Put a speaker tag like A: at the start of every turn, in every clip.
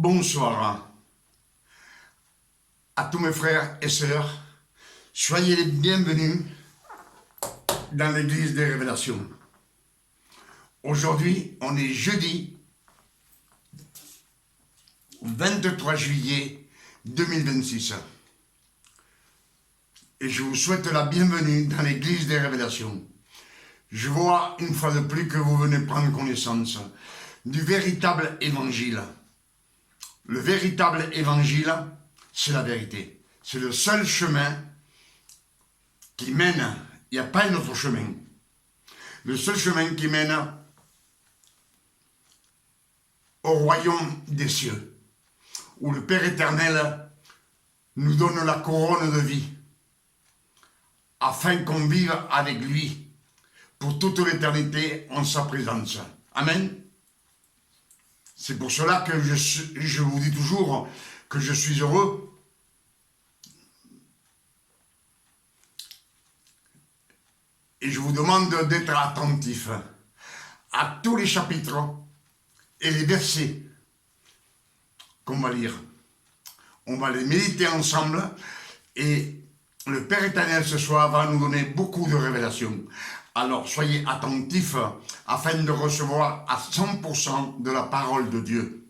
A: Bonsoir à tous mes frères et sœurs. Soyez les bienvenus dans l'église des révélations. Aujourd'hui, on est jeudi 23 juillet 2026. Et je vous souhaite la bienvenue dans l'église des révélations. Je vois une fois de plus que vous venez prendre connaissance du véritable évangile. Le véritable évangile, c'est la vérité. C'est le seul chemin qui mène, il n'y a pas un autre chemin. Le seul chemin qui mène au royaume des cieux, où le Père éternel nous donne la couronne de vie, afin qu'on vive avec lui pour toute l'éternité en sa présence. Amen. C'est pour cela que je vous dis toujours que je suis heureux et je vous demande d'être attentif à tous les chapitres et les versets qu'on va lire. On va les méditer ensemble et le Père éternel ce soir va nous donner beaucoup de révélations. Alors soyez attentifs afin de recevoir à 100% de la parole de Dieu.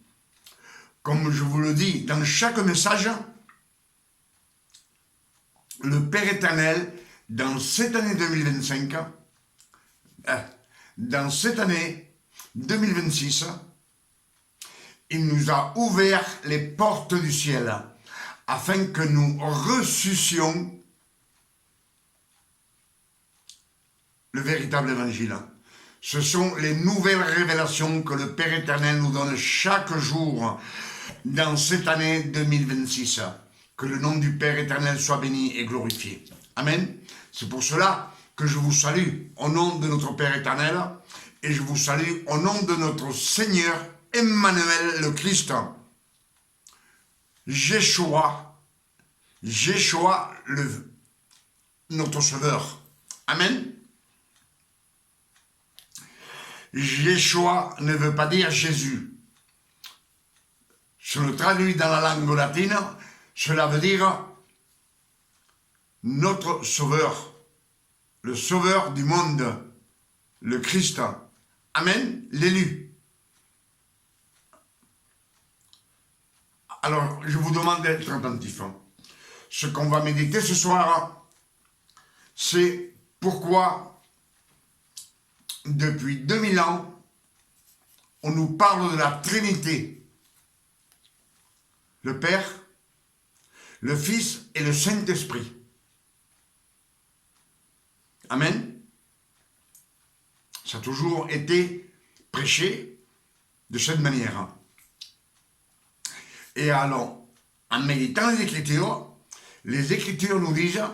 A: Comme je vous le dis dans chaque message, le Père éternel, dans cette année 2025, dans cette année 2026, il nous a ouvert les portes du ciel afin que nous reçussions le véritable évangile. Ce sont les nouvelles révélations que le Père éternel nous donne chaque jour dans cette année 2026. Que le nom du Père éternel soit béni et glorifié. Amen. C'est pour cela que je vous salue au nom de notre Père éternel et je vous salue au nom de notre Seigneur Emmanuel le Christ. Jéchoua, notre Sauveur. Amen. Jéchoua ne veut pas dire Jésus. Si on le traduit dans la langue latine, cela veut dire notre Sauveur, le Sauveur du monde, le Christ. Amen, l'élu. Alors, je vous demande d'être attentif. Ce qu'on va méditer ce soir, c'est pourquoi depuis 2000 ans, on nous parle de la Trinité. Le Père, le Fils et le Saint-Esprit. Amen. Ça a toujours été prêché de cette manière. Et alors, en méditant les Écritures nous disent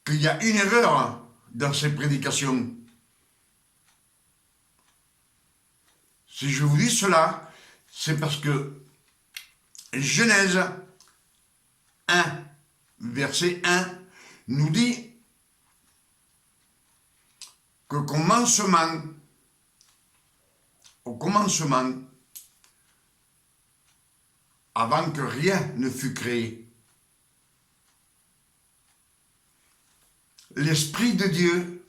A: qu'il y a une erreur dans ces prédications. Si je vous dis cela, c'est parce que Genèse 1, verset 1, nous dit que au commencement, avant que rien ne fût créé, l'Esprit de Dieu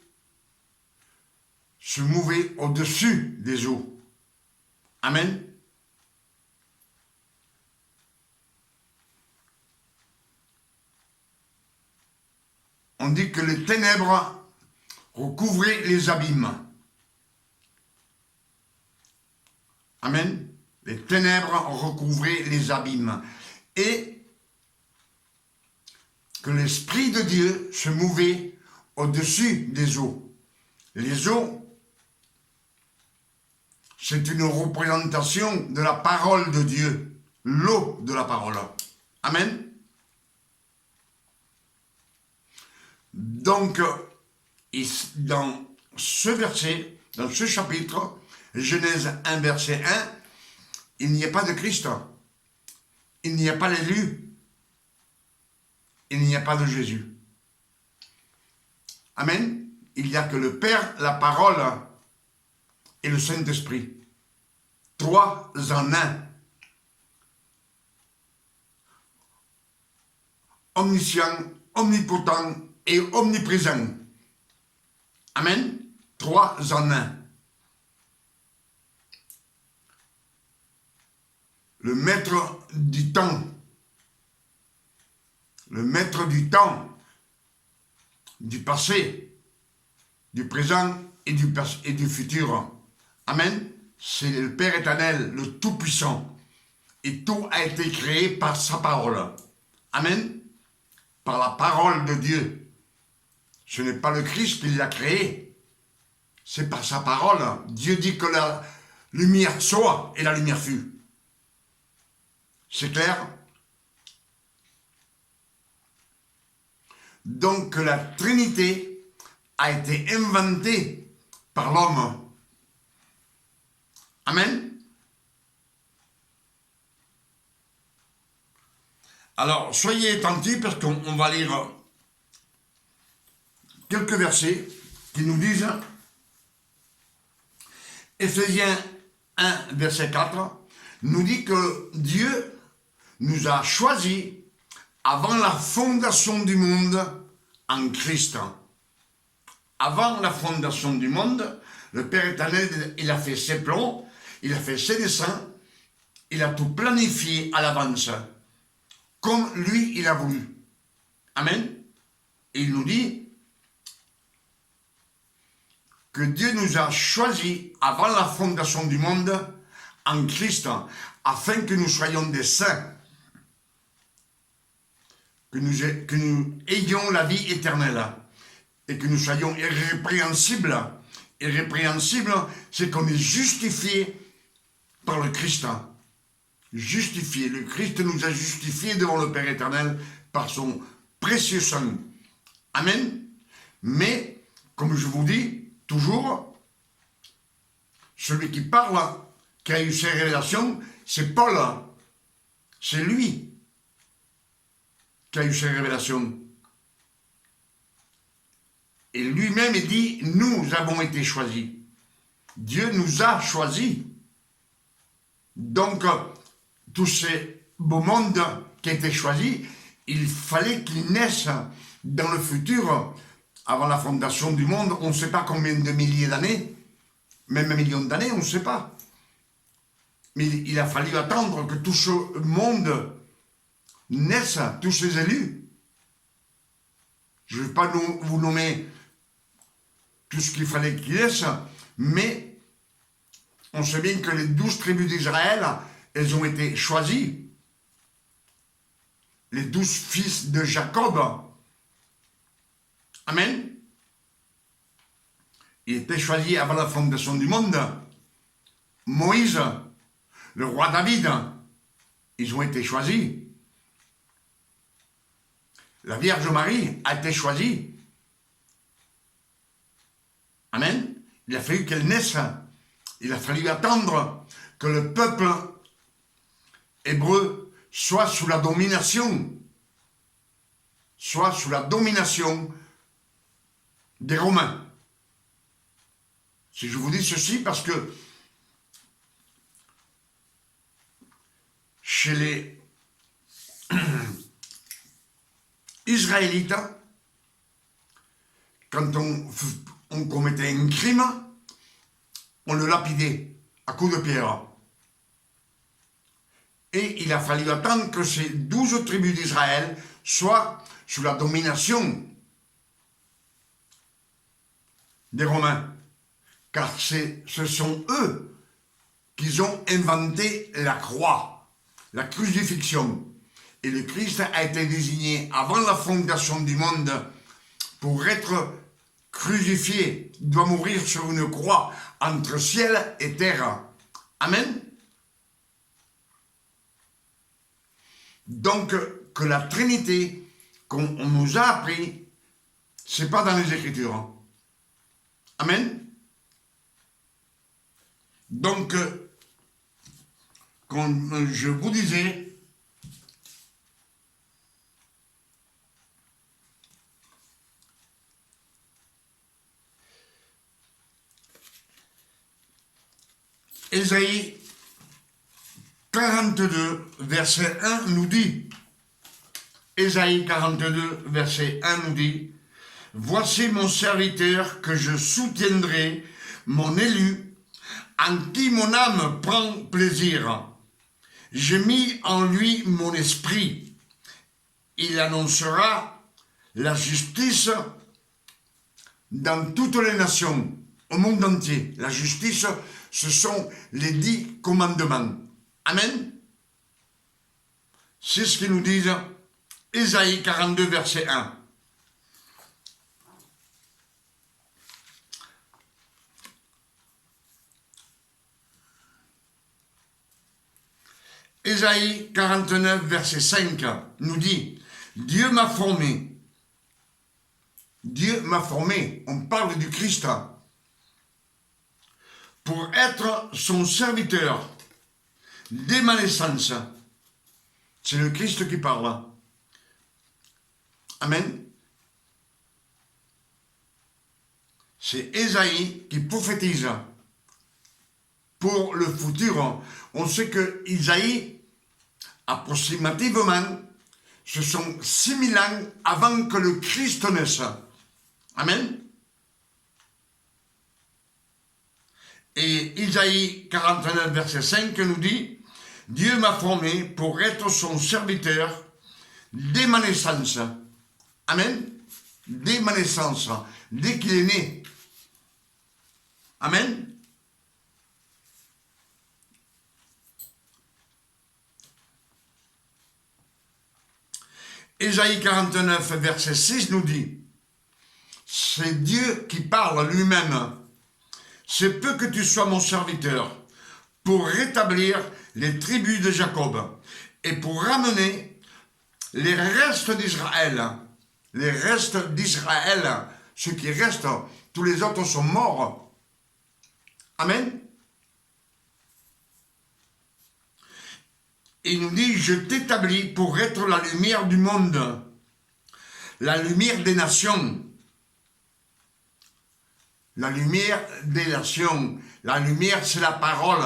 A: se mouvait au-dessus des eaux. Amen. On dit que les ténèbres recouvraient les abîmes. Amen. Les ténèbres recouvraient les abîmes. Et que l'Esprit de Dieu se mouvait au-dessus des eaux. Les eaux, c'est une représentation de la parole de Dieu. L'eau de la parole. Amen. Donc, dans ce verset, dans ce chapitre, Genèse 1, verset 1, il n'y a pas de Christ, il n'y a pas l'élu, il n'y a pas de Jésus. Amen. Il n'y a que le Père, la parole et le Saint-Esprit. trois en un. Omniscient, omnipotent et omniprésent. Amen. Trois en un. Le maître du temps. Le maître du temps, du passé, du présent et du futur. Amen. C'est le Père éternel, le Tout-Puissant. Et tout a été créé par sa parole. Amen. Par la parole de Dieu. Ce n'est pas le Christ qui l'a créé. C'est par sa parole. Dieu dit que la lumière soit et la lumière fut. C'est clair? Donc la Trinité a été inventée par l'homme. Amen. Alors, soyez attentifs parce qu'on va lire quelques versets qui nous disent, Éphésiens 1, verset 4, nous dit que Dieu nous a choisis avant la fondation du monde en Christ. Avant la fondation du monde, le Père éternel, il a fait ses plans, il a fait ses desseins, il a tout planifié à l'avance, comme lui, il a voulu. Amen. Et il nous dit que Dieu nous a choisis avant la fondation du monde en Christ, afin que nous soyons des saints, que nous ayons la vie éternelle et que nous soyons irrépréhensibles. Irrépréhensible, c'est qu'on est justifié par le Christ. Justifié. Le Christ nous a justifiés devant le Père éternel par son précieux sang. Amen. Mais, comme je vous dis, toujours, celui qui parle, qui a eu ces révélations, c'est Paul. C'est lui qui a eu ces révélations. Et lui-même, il dit, nous avons été choisis. Dieu nous a choisis. Donc, tous ces beaux mondes qui étaient choisis, il fallait qu'ils naissent dans le futur, avant la fondation du monde. On ne sait pas combien de milliers d'années, même un million d'années, on ne sait pas. Mais il a fallu attendre que tout ce monde naisse, tous ces élus. Je ne vais pas vous nommer tout ce qu'il fallait qu'il naisse, mais on sait bien que les 12 tribus d'Israël, elles ont été choisies. Les 12 fils de Jacob. Amen. Ils étaient choisis avant la fondation du monde. Moïse, le roi David, ils ont été choisis. La Vierge Marie a été choisie. Amen. Il a fallu qu'elle naisse. Il a fallu attendre que le peuple hébreu soit sous la domination. Soit sous la domination des Romains. Si je vous dis ceci, parce que chez les Israélites, quand on commettait un crime, on le lapidait à coups de pierre. Et il a fallu attendre que ces 12 tribus d'Israël soient sous la domination des Romains. Car ce sont eux qui ont inventé la croix, la crucifixion. Et le Christ a été désigné avant la fondation du monde pour être crucifié. Il doit mourir sur une croix entre ciel et terre. Amen. Donc, que la Trinité qu'on nous a appris, c'est pas dans les Écritures. Amen. Donc, comme je vous disais, Ésaïe 42, verset 1 nous dit, Ésaïe 42, verset 1 nous dit, « Voici mon serviteur que je soutiendrai, mon élu, en qui mon âme prend plaisir. J'ai mis en lui mon esprit. Il annoncera la justice dans toutes les nations, au monde entier. » La justice, ce sont les 10 commandements. Amen. C'est ce qu'ils nous disent Ésaïe 42, verset 1. Ésaïe 49, verset 5 nous dit, Dieu m'a formé. Dieu m'a formé. On parle du Christ. Pour être son serviteur dès ma naissance. C'est le Christ qui parle. Amen. C'est Ésaïe qui prophétise pour le futur. On sait que Isaïe, approximativement, ce sont 6000 ans avant que le Christ naisse. Amen. Et Isaïe 49, verset 5 nous dit, « Dieu m'a formé pour être son serviteur dès ma naissance. » Amen. Dès ma naissance, dès qu'il est né. Amen. Ésaïe 49, verset 6 nous dit, c'est Dieu qui parle lui-même. C'est peu que tu sois mon serviteur pour rétablir les tribus de Jacob et pour ramener les restes d'Israël. Les restes d'Israël, ceux qui restent, tous les autres sont morts. Amen. Il nous dit, je t'établis pour être la lumière du monde, la lumière des nations. La lumière des nations. La lumière, c'est la parole,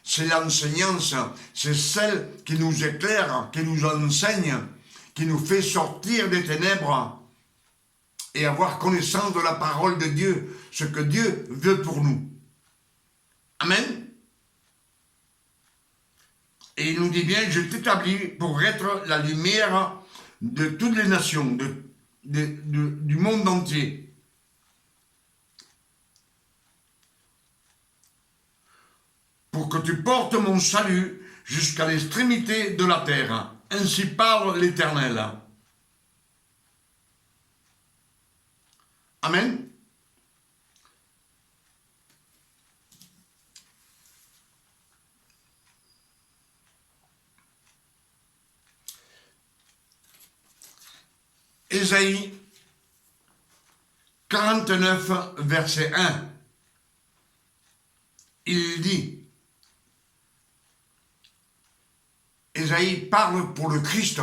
A: c'est l'enseignance, c'est celle qui nous éclaire, qui nous enseigne, qui nous fait sortir des ténèbres et avoir connaissance de la parole de Dieu, ce que Dieu veut pour nous. Amen. Et il nous dit bien, je t'établis pour être la lumière de toutes les nations, du monde entier. Pour que tu portes mon salut jusqu'à l'extrémité de la terre. Ainsi parle l'Éternel. Amen. Ésaïe 49, verset 1. Il dit, Ésaïe parle pour le Christ.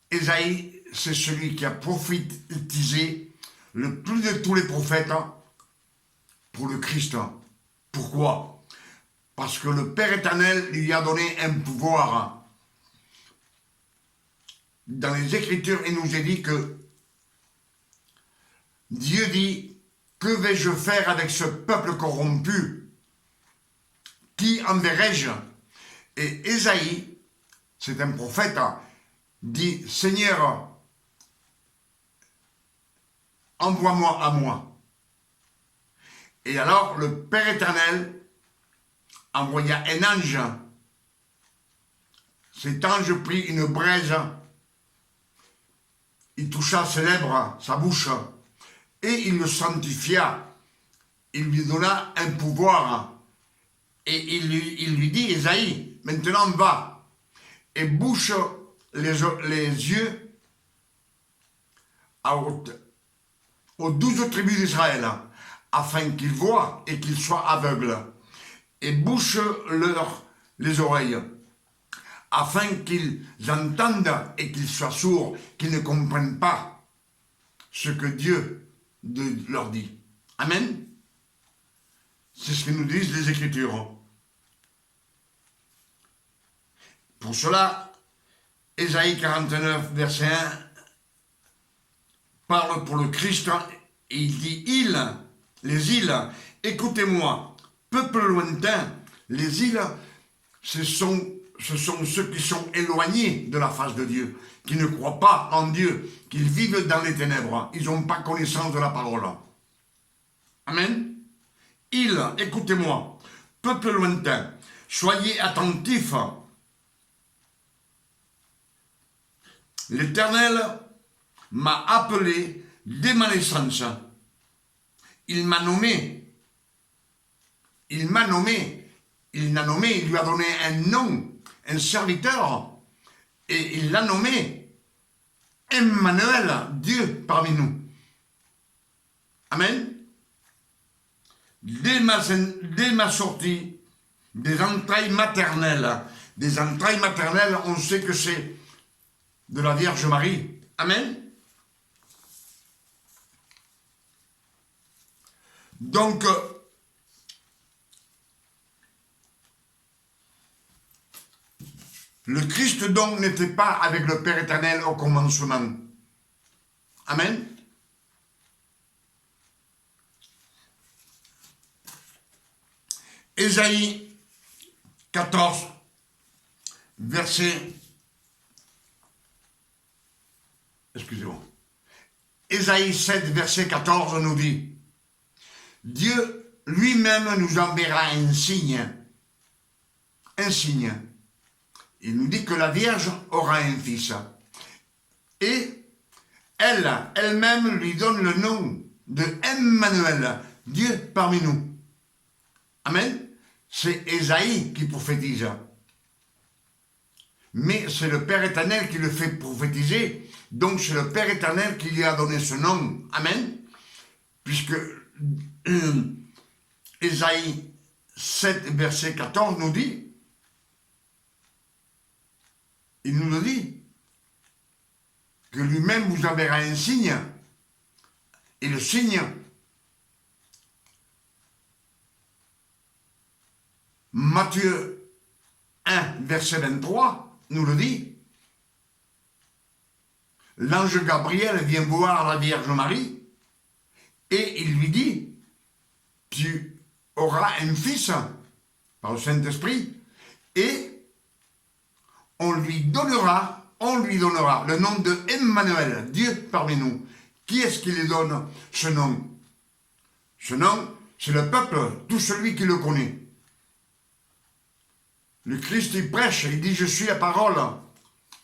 A: Ésaïe, c'est celui qui a prophétisé le plus de tous les prophètes pour le Christ. Pourquoi? Parce que le Père éternel lui a donné un pouvoir. Dans les Écritures, il nous est dit que Dieu dit, que vais-je faire avec ce peuple corrompu? Qui enverrai-je? Et Ésaïe, c'est un prophète, dit, Seigneur, envoie-moi à moi. Et alors le Père éternel envoya un ange. Cet ange prit une braise, il toucha ses lèvres, sa bouche, et il le sanctifia. Il lui donna un pouvoir. Et il lui dit, Ésaïe, maintenant va et bouche les yeux aux 12 tribus d'Israël, afin qu'ils voient et qu'ils soient aveugles, et bouche les oreilles, afin qu'ils entendent et qu'ils soient sourds, qu'ils ne comprennent pas ce que Dieu leur dit. Amen. C'est ce que nous disent les Écritures. Pour cela, Ésaïe 49, verset 1, parle pour le Christ et il dit les îles, écoutez-moi, peuple lointain, les îles, ce sont ceux qui sont éloignés de la face de Dieu, qui ne croient pas en Dieu, qui vivent dans les ténèbres, ils n'ont pas connaissance de la parole. Amen. Îles, écoutez-moi, peuple lointain, soyez attentifs. L'Éternel m'a appelé dès ma naissance. Il m'a nommé. Il lui a donné un nom, un serviteur, et il l'a nommé Emmanuel, Dieu parmi nous. Amen. Dès ma sortie des entrailles maternelles, on sait que c'est de la Vierge Marie. Amen. Donc, le Christ donc n'était pas avec le Père éternel au commencement. Amen. Ésaïe 14, verset... Excusez-moi. Ésaïe 7, verset 14 nous dit, Dieu lui-même nous enverra un signe. Un signe. Il nous dit que la Vierge aura un fils. Et elle-même lui donne le nom de Emmanuel, Dieu parmi nous. Amen. C'est Ésaïe qui prophétise. Mais c'est le Père éternel qui le fait prophétiser. Donc c'est le Père éternel qui lui a donné ce nom. Amen. Puisque Ésaïe 7, verset 14 nous dit, il nous le dit, que lui-même vous enverra un signe. Et le signe, Matthieu 1, verset 23, nous le dit. L'ange Gabriel vient voir la Vierge Marie et il lui dit, tu auras un fils par le Saint-Esprit et on lui donnera le nom de Emmanuel, Dieu parmi nous. Qui est-ce qui lui donne ce nom? Ce nom, c'est le peuple, tout celui qui le connaît. Le Christ, il prêche, il dit, je suis la parole,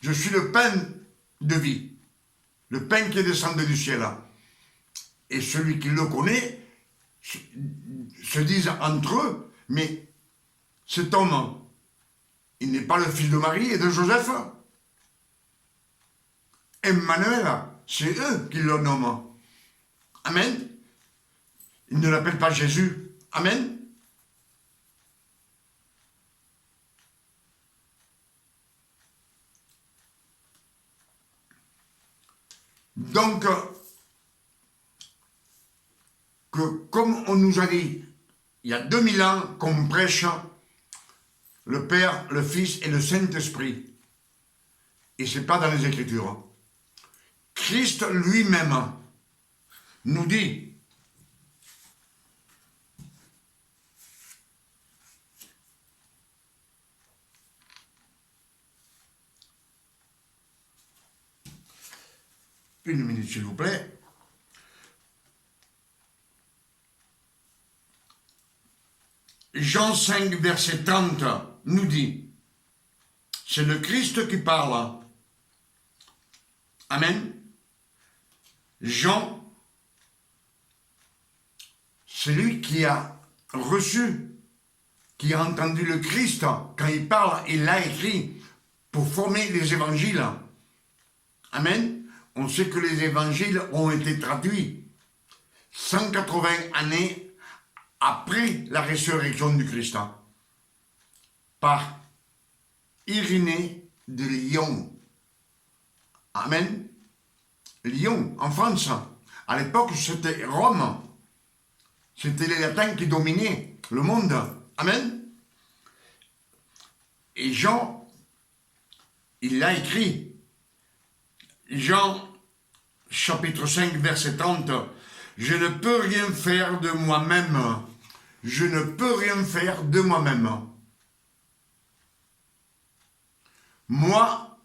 A: je suis le pain de vie, le pain qui est descendu du ciel. Et celui qui le connaît se disent entre eux, mais cet homme, il n'est pas le fils de Marie et de Joseph. Emmanuel, c'est eux qui le nomment. Amen. Ils ne l'appellent pas Jésus. Amen. Donc, que comme on nous a dit, il y a 2000 ans qu'on prêche le Père, le Fils et le Saint-Esprit. Et ce n'est pas dans les Écritures. Christ lui-même nous dit, une minute s'il vous plaît, Jean 5, verset 30 nous dit, c'est le Christ qui parle. Amen. Jean, c'est lui qui a reçu, qui a entendu le Christ quand il parle, il l'a écrit pour former les évangiles. Amen. On sait que les évangiles ont été traduits 180 années après la résurrection du Christ par Irénée de Lyon. Amen. Lyon, en France. À l'époque, c'était Rome. C'était les latins qui dominaient le monde. Amen. Et Jean, il l'a écrit. Jean, chapitre 5, verset 30. Je ne peux rien faire de moi-même. Je ne peux rien faire de moi-même. Moi,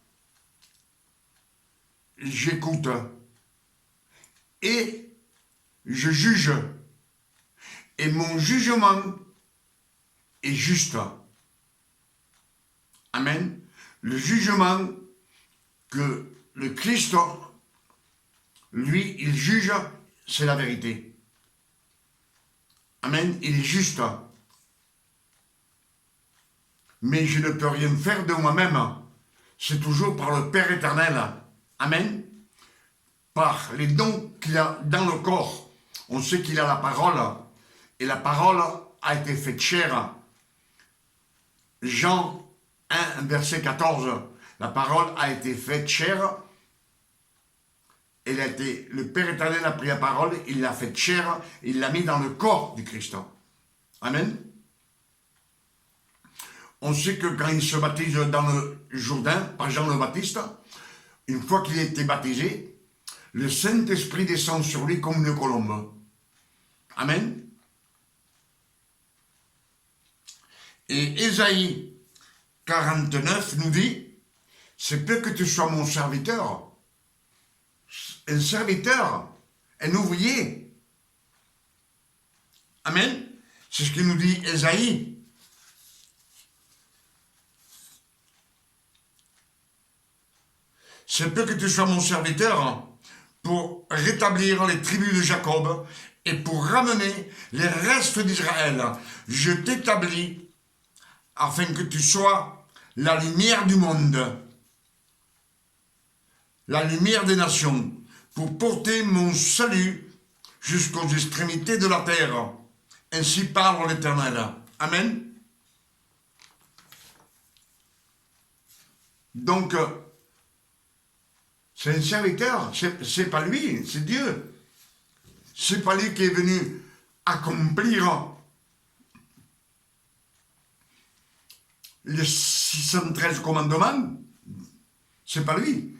A: j'écoute et je juge. Et mon jugement est juste. Amen. Le jugement que le Christ, lui, il juge, c'est la vérité. Amen. Il est juste. Mais je ne peux rien faire de moi-même. C'est toujours par le Père éternel. Amen. Par les dons qu'il a dans le corps. On sait qu'il a la parole. Et la parole a été faite chair. Jean 1, verset 14. La parole a été faite chair. Le Père éternel a pris la parole, il l'a faite chair, il l'a mis dans le corps du Christ. Amen. On sait que quand il se baptise dans le Jourdain, par Jean le Baptiste, une fois qu'il a été baptisé, le Saint-Esprit descend sur lui comme une colombe. Amen. Et Ésaïe 49 nous dit, c'est peu que tu sois mon serviteur, un serviteur, un ouvrier. Amen. C'est ce que nous dit Ésaïe. C'est peu que tu sois mon serviteur pour rétablir les tribus de Jacob et pour ramener les restes d'Israël. Je t'établis afin que tu sois la lumière du monde, la lumière des nations, pour porter mon salut jusqu'aux extrémités de la terre. Ainsi parle l'Éternel. Amen. Donc, c'est un serviteur, c'est pas lui, c'est Dieu. C'est pas lui qui est venu accomplir les 613 commandements. C'est pas lui.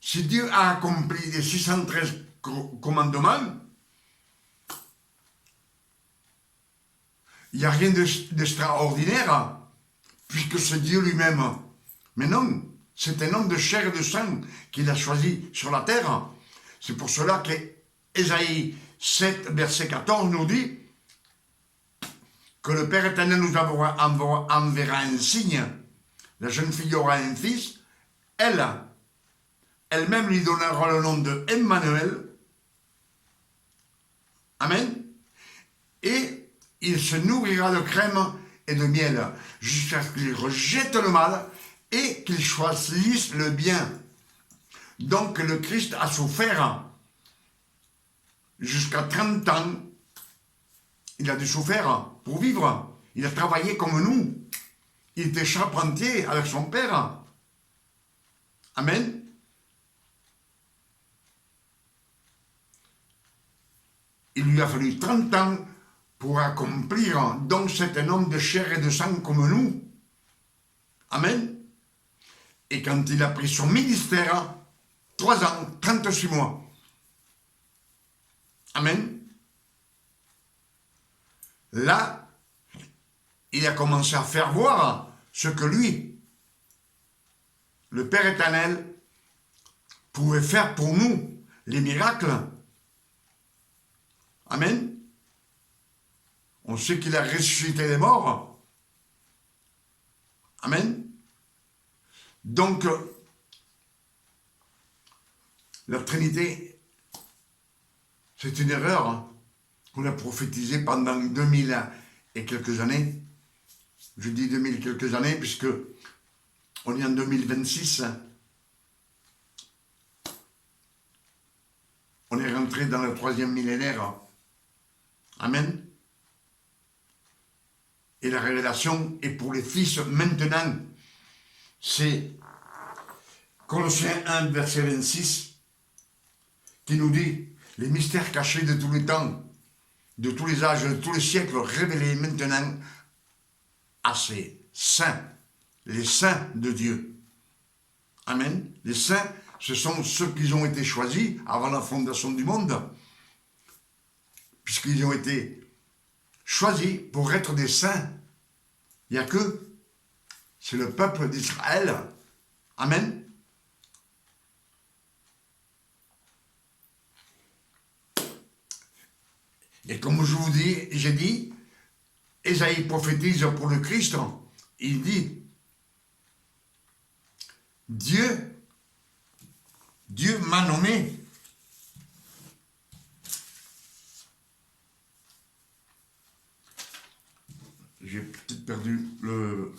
A: Si Dieu a accompli les 613 commandements, il n'y a rien d'extraordinaire, puisque c'est Dieu lui-même. Mais non, c'est un homme de chair et de sang qu'il a choisi sur la terre. C'est pour cela que Ésaïe 7, verset 14 nous dit que le Père éternel nous enverra un signe. La jeune fille aura un fils. Elle-même lui donnera le nom de Emmanuel. Amen. Et il se nourrira de crème et de miel jusqu'à ce qu'il rejette le mal et qu'il choisisse le bien. Donc le Christ a souffert jusqu'à 30 ans. Il a dû souffrir pour vivre. Il a travaillé comme nous. Il était charpentier avec son père. Amen. Il lui a fallu 30 ans pour accomplir. Donc c'est un homme de chair et de sang comme nous. Amen. Et quand il a pris son ministère, 3 ans, 36 mois. Amen. Là, il a commencé à faire voir ce que lui, le Père éternel, pouvait faire pour nous, les miracles. Amen. On sait qu'il a ressuscité les morts. Amen. Donc, la Trinité, c'est une erreur qu'on a prophétisée pendant 2000 et quelques années. Je dis 2000 et quelques années puisque on est en 2026. On est rentré dans le 3e millénaire. Amen. Et la révélation est pour les fils maintenant. C'est Colossiens 1, verset 26, qui nous dit « Les mystères cachés de tous les temps, de tous les âges, de tous les siècles, révélés maintenant à ces saints, les saints de Dieu. » Amen. Les saints, ce sont ceux qui ont été choisis avant la fondation du monde, puisqu'ils ont été choisis pour être des saints. Il n'y a que, c'est le peuple d'Israël. Amen. Et comme je vous dis, j'ai dit, Ésaïe prophétise pour le Christ, il dit, Dieu m'a nommé. J'ai peut-être perdu le...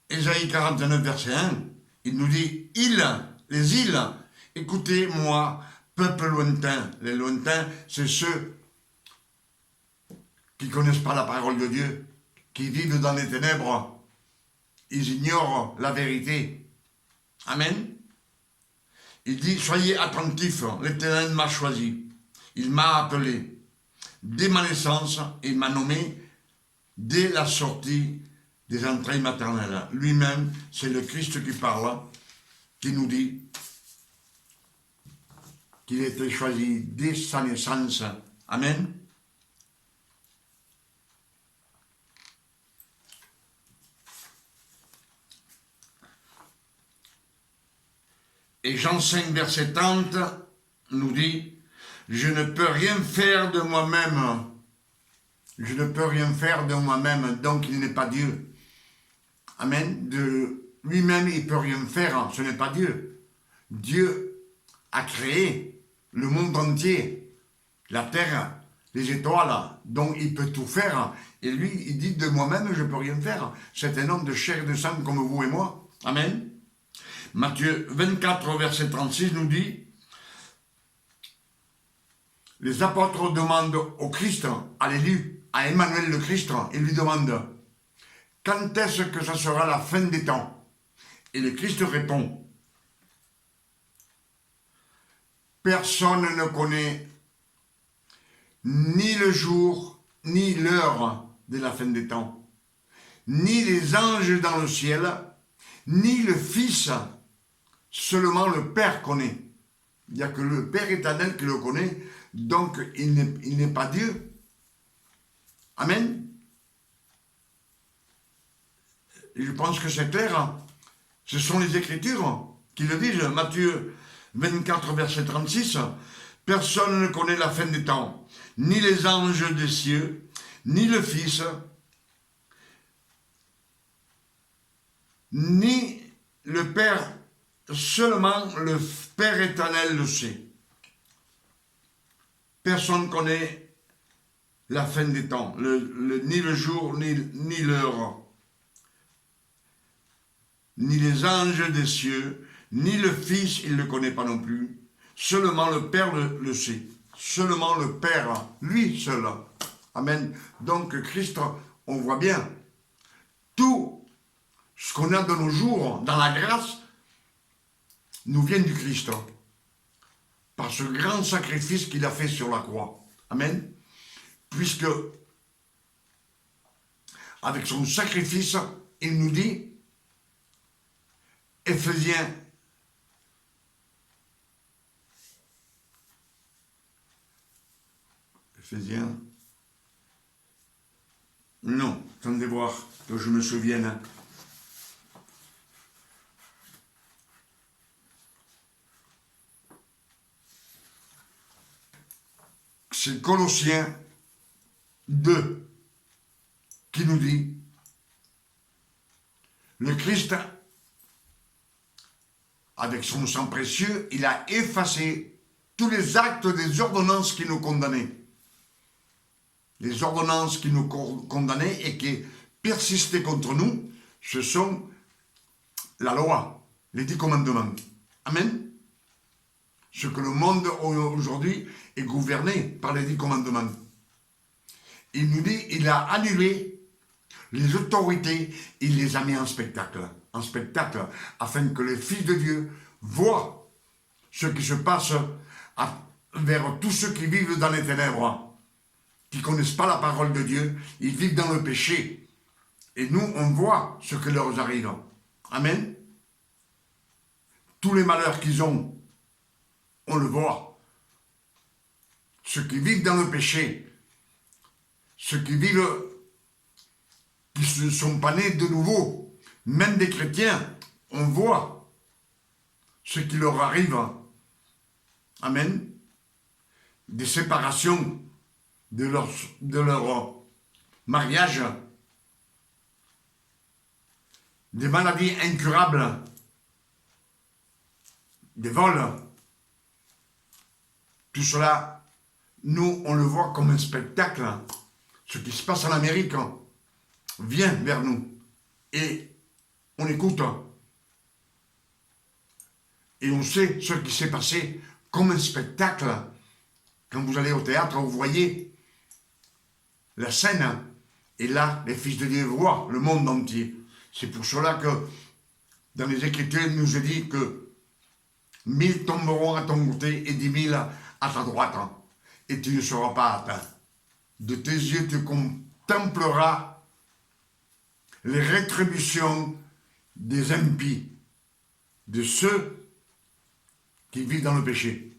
A: Ésaïe 49, verset 1, il nous dit, les îles, écoutez-moi, peuple lointain. Les lointains, c'est ceux qui ne connaissent pas la parole de Dieu, qui vivent dans les ténèbres. Ils ignorent la vérité. Amen. Il dit, soyez attentifs, l'Éternel m'a choisi. Il m'a appelé. Dès ma naissance, il m'a nommé dès la sortie des entrailles maternelles. Lui-même, c'est le Christ qui parle, qui nous dit qu'il a été choisi dès sa naissance. Amen. Et Jean 5, verset 30 nous dit, je ne peux rien faire de moi-même. Je ne peux rien faire de moi-même, donc il n'est pas Dieu. Amen. De lui-même, il ne peut rien faire, ce n'est pas Dieu. Dieu a créé le monde entier, la terre, les étoiles, donc il peut tout faire. Et lui, il dit de moi-même, je ne peux rien faire. C'est un homme de chair et de sang comme vous et moi. Amen. Matthieu 24, verset 36 nous dit, les apôtres demandent au Christ, à l'élu, à Emmanuel le Christ, ils lui demandent, quand est-ce que ça sera la fin des temps? Et le Christ répond, personne ne connaît ni le jour, ni l'heure de la fin des temps, ni les anges dans le ciel, ni le Fils, seulement le Père connaît. Il n'y a que le Père éternel qui le connaît, donc il n'est pas Dieu. Amen. Et je pense que c'est clair. Ce sont les Écritures qui le disent. Matthieu 24, verset 36. Personne ne connaît la fin des temps, ni les anges des cieux, ni le Fils, ni le Père. Seulement le Père éternel le sait. Personne ne connaît la fin des temps, ni le jour, ni l'heure, ni les anges des cieux, ni le Fils, il ne le connaît pas non plus. Seulement le Père le sait. Seulement le Père, lui seul. Amen. Donc Christ, on voit bien, tout ce qu'on a de nos jours dans la grâce, nous vient du Christ, par ce grand sacrifice qu'il a fait sur la croix. Amen. Puisque, avec son sacrifice, il nous dit, Éphésiens, non, attendez voir, que je me souvienne. C'est Colossiens 2 qui nous dit, le Christ, avec son sang précieux, il a effacé tous les actes des ordonnances qui nous condamnaient. Les ordonnances qui nous condamnaient et qui persistaient contre nous, ce sont la loi, les 10 commandements. Amen. Ce que le monde aujourd'hui est gouverné par les 10 commandements. Il nous dit, il a annulé les autorités, il les a mis en spectacle, afin que les fils de Dieu voient ce qui se passe vers tous ceux qui vivent dans les ténèbres, qui ne connaissent pas la parole de Dieu, ils vivent dans le péché. Et nous, on voit ce qui leur arrive. Amen. Tous les malheurs qu'ils ont, on le voit. Ceux qui vivent dans le péché, ceux qui vivent, qui ne sont pas nés de nouveau, même des chrétiens, on voit ce qui leur arrive. Amen. Des séparations de leur mariage, des maladies incurables, des vols. Tout cela, nous, on le voit comme un spectacle. Ce qui se passe en Amérique vient vers nous et on écoute. Et on sait ce qui s'est passé comme un spectacle. Quand vous allez au théâtre, vous voyez la scène. Et là, les fils de Dieu voient le monde entier. C'est pour cela que dans les Écritures, il nous est dit que 1000 tomberont à ton côté et 10 000 à ta droite. Et tu ne seras pas atteint. De tes yeux, tu contempleras les rétributions des impies, de ceux qui vivent dans le péché,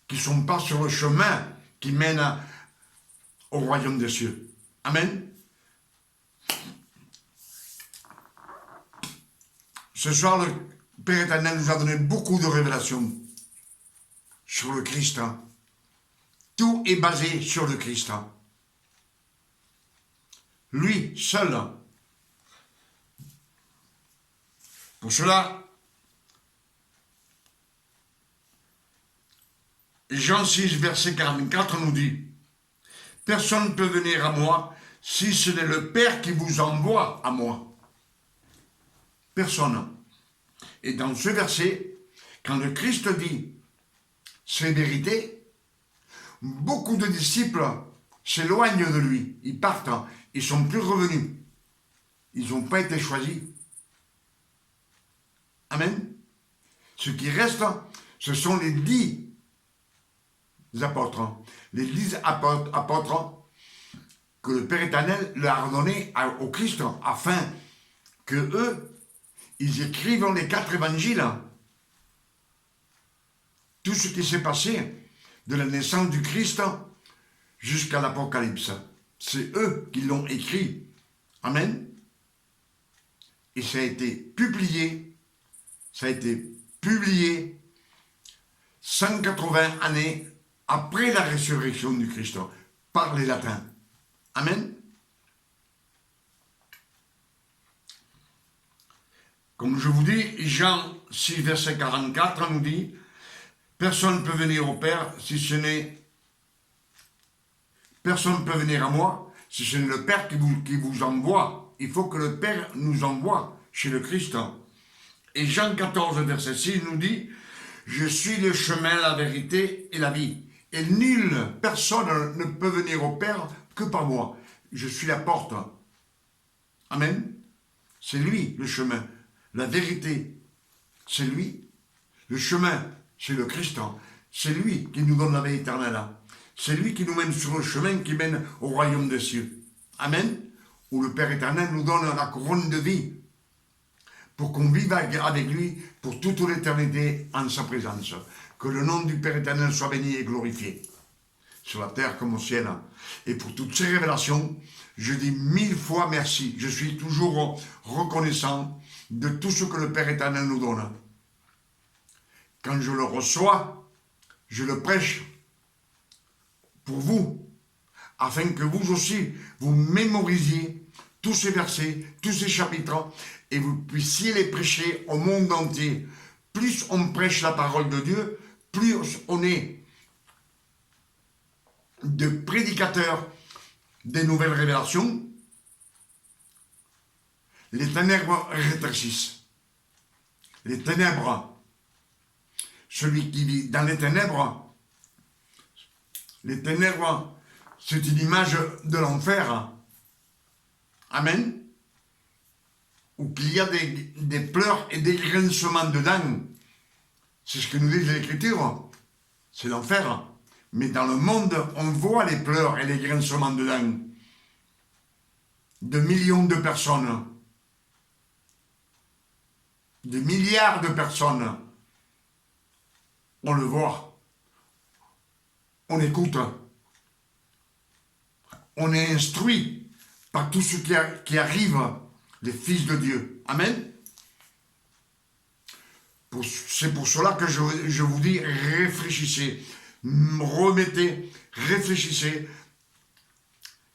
A: qui ne sont pas sur le chemin qui mène au royaume des cieux. Amen. Ce soir, le Père éternel nous a donné beaucoup de révélations sur le Christ. Tout est basé sur le Christ. Lui seul. Pour cela, Jean 6, verset 44 nous dit « Personne ne peut venir à moi si ce n'est le Père qui vous envoie à moi. » Personne. Et dans ce verset, quand le Christ dit ces vérités, beaucoup de disciples s'éloignent de lui. Ils partent, ils ne sont plus revenus. Ils n'ont pas été choisis. Amen. Ce qui reste, ce sont les 10 apôtres. Les 10 apôtres que le Père éternel leur a donné au Christ afin que eux, ils écrivent les 4 évangiles. Tout ce qui s'est passé de la naissance du Christ jusqu'à l'Apocalypse. C'est eux qui l'ont écrit. Amen. Et ça a été publié 180 années après la résurrection du Christ par les latins. Amen. Comme je vous dis, Jean 6, verset 44 nous dit « Personne ne peut venir au Père si ce n'est... Personne ne peut venir à moi si ce n'est le Père qui vous envoie. Il faut que le Père nous envoie chez le Christ. » Et Jean 14, verset 6 nous dit « Je suis le chemin, la vérité et la vie. Et personne ne peut venir au Père que par moi. Je suis la porte. » Amen. C'est lui le chemin. La vérité, c'est lui. Le chemin, c'est le Christ. C'est lui qui nous donne la vie éternelle. C'est lui qui nous mène sur le chemin qui mène au royaume des cieux. Amen. Où le Père éternel nous donne la couronne de vie pour qu'on vive avec lui pour toute l'éternité en sa présence. Que le nom du Père éternel soit béni et glorifié sur la terre comme au ciel. Et pour toutes ces révélations, je dis 1000 fois merci. Je suis toujours reconnaissant de tout ce que le Père éternel nous donne. Quand je le reçois, je le prêche pour vous, afin que vous aussi, vous mémorisiez tous ces versets, tous ces chapitres, et vous puissiez les prêcher au monde entier. Plus on prêche la parole de Dieu, plus on est de prédicateurs des nouvelles révélations, les ténèbres rétrécissent. Les ténèbres, celui qui vit dans les ténèbres, c'est une image de l'enfer. Amen. Où qu'il y a des pleurs et des grincements de dents. C'est ce que nous dit l'Écriture. C'est l'enfer. Mais dans le monde, on voit les pleurs et les grincements de dents de millions de personnes, de milliards de personnes. On le voit, on écoute, on est instruit par tout ce qui arrive, les fils de Dieu. Amen. C'est pour cela que je vous dis, réfléchissez, remettez, réfléchissez,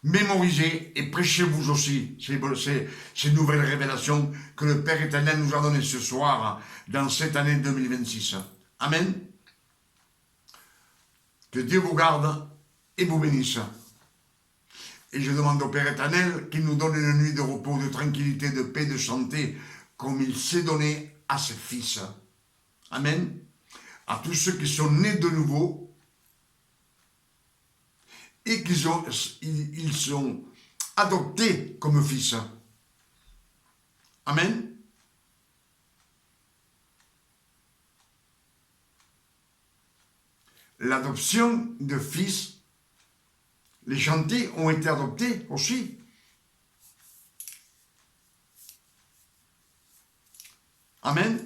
A: mémorisez et prêchez-vous aussi ces nouvelles révélations que le Père éternel nous a données ce soir dans cette année 2026. Amen. Que Dieu vous garde et vous bénisse. Et je demande au Père éternel qu'il nous donne une nuit de repos, de tranquillité, de paix, de santé, comme il s'est donné à ses fils. Amen. À tous ceux qui sont nés de nouveau, et ils sont adoptés comme fils. Amen. L'adoption de fils, les gentils ont été adoptés aussi. Amen.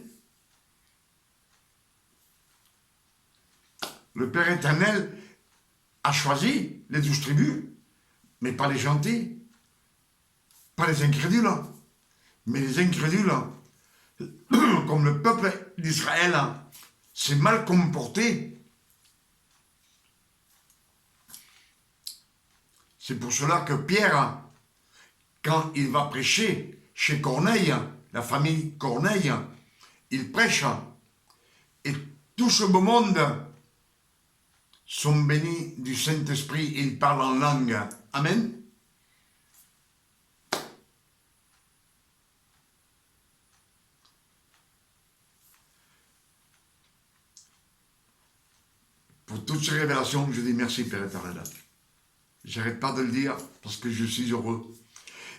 A: Le Père éternel a choisi les 12 tribus, mais pas les gentils, pas les incrédules, mais les incrédules, comme le peuple d'Israël, s'est mal comporté. C'est pour cela que Pierre, quand il va prêcher chez Corneille, la famille Corneille, il prêche, et tout ce beau monde sont bénis du Saint-Esprit et ils parlent en langue. Amen. Pour toutes ces révélations, je dis merci, Père éternel. J'arrête pas de le dire parce que je suis heureux.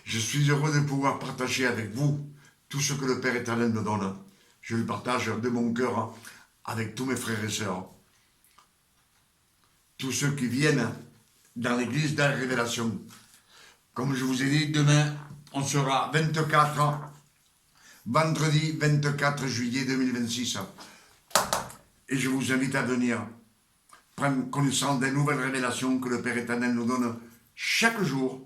A: Je suis heureux de pouvoir partager avec vous tout ce que le Père éternel me donne. Je le partage de mon cœur avec tous mes frères et sœurs. Tous ceux qui viennent dans l'église de la révélation. Comme je vous ai dit, demain, on sera 24, vendredi 24 juillet 2026. Et je vous invite à venir prendre connaissance des nouvelles révélations que le Père éternel nous donne chaque jour.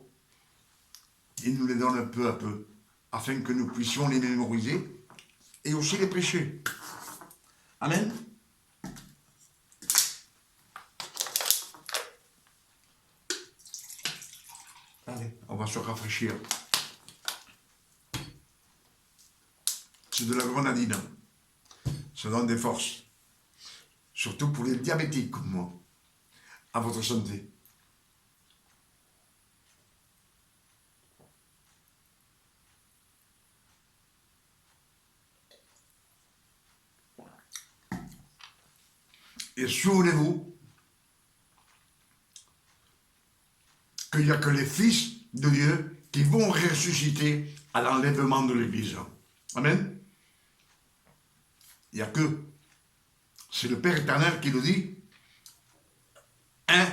A: Il nous les donne peu à peu, afin que nous puissions les mémoriser et aussi les prêcher. Amen. Allez, on va se rafraîchir. C'est de la grenadine. Ça donne des forces. Surtout pour les diabétiques comme moi. À votre santé. Et souvenez-vous qu'il n'y a que les fils de Dieu qui vont ressusciter à l'enlèvement de l'Église. Amen. Il n'y a que. C'est le Père éternel qui nous dit. 1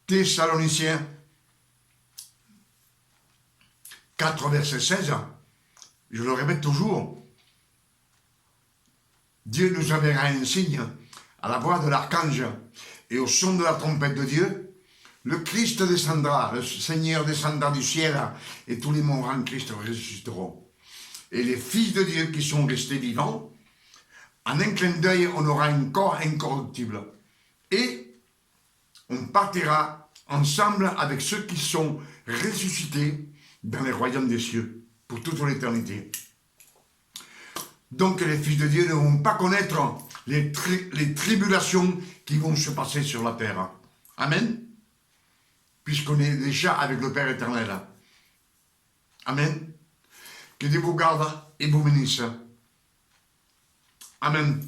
A: Thessaloniciens 4, verset 16. Je le répète toujours. Dieu nous enverra un signe à la voix de l'archange et au son de la trompette de Dieu. Le Christ descendra, le Seigneur descendra du ciel et tous les morts en Christ ressusciteront. Et les fils de Dieu qui sont restés vivants, en un clin d'œil, on aura un corps incorruptible. Et on partira ensemble avec ceux qui sont ressuscités dans les royaumes des cieux pour toute l'éternité. Donc les fils de Dieu ne vont pas connaître les tribulations qui vont se passer sur la terre. Amen. Puisqu'on est déjà avec le Père éternel. Amen. Que Dieu vous garde et vous bénisse. Amen.